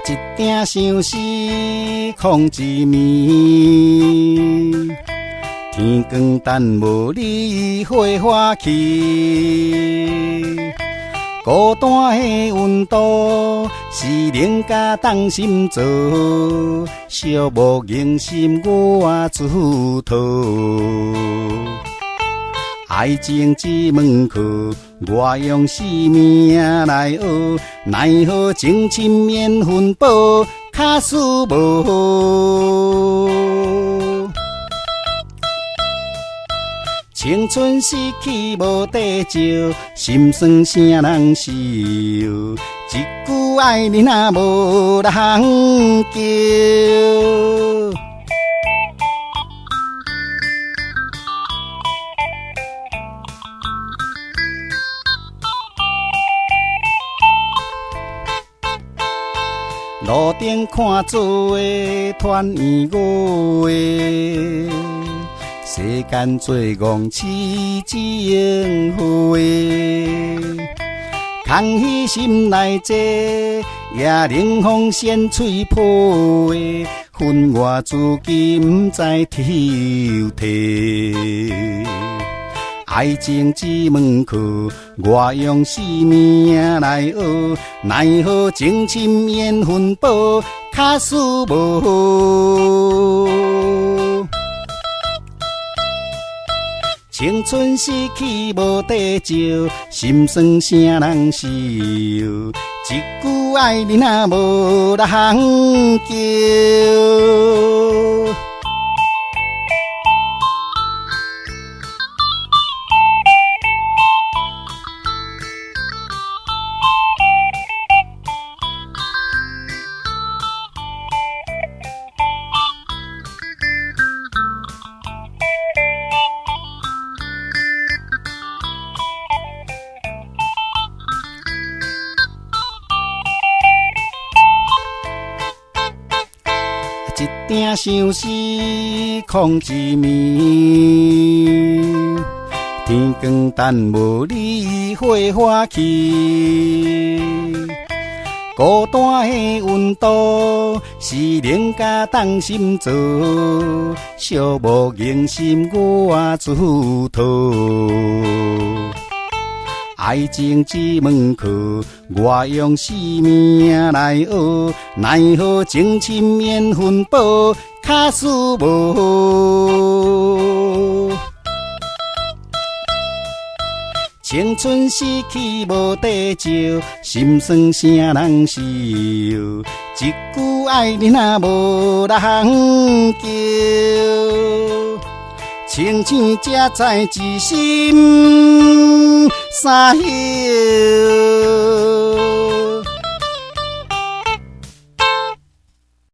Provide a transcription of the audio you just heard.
一鼎相思空一暝，天光等无你花花去。孤单的温度是人家当心做，寂寞凝心我自讨。爱情这门课，我用生命来学，奈何情深免分饱，卡输无。青春逝去无地照，心酸啥人受？一句爱你若无人叫。路顶看做的团圆舞的，世间做戆痴情花。空虚心内坐，也冷风扇嘴破的，分外自己不知抽屉。爱情这门课，我用生命来学，奈何情深免分饱，卡输无。青春逝去无地照，心酸啥人受？一句爱你若无人叫。一鼎相思空一暝，天光等无你花花去。孤单的温度是人家当心做，寂寞凝心我自讨。爱情这门课，我用生命来学，奈何情深免分饱，卡输无。青春逝去无地照，心酸啥人受？一句爱你若无人叫。清醒才知一心三休。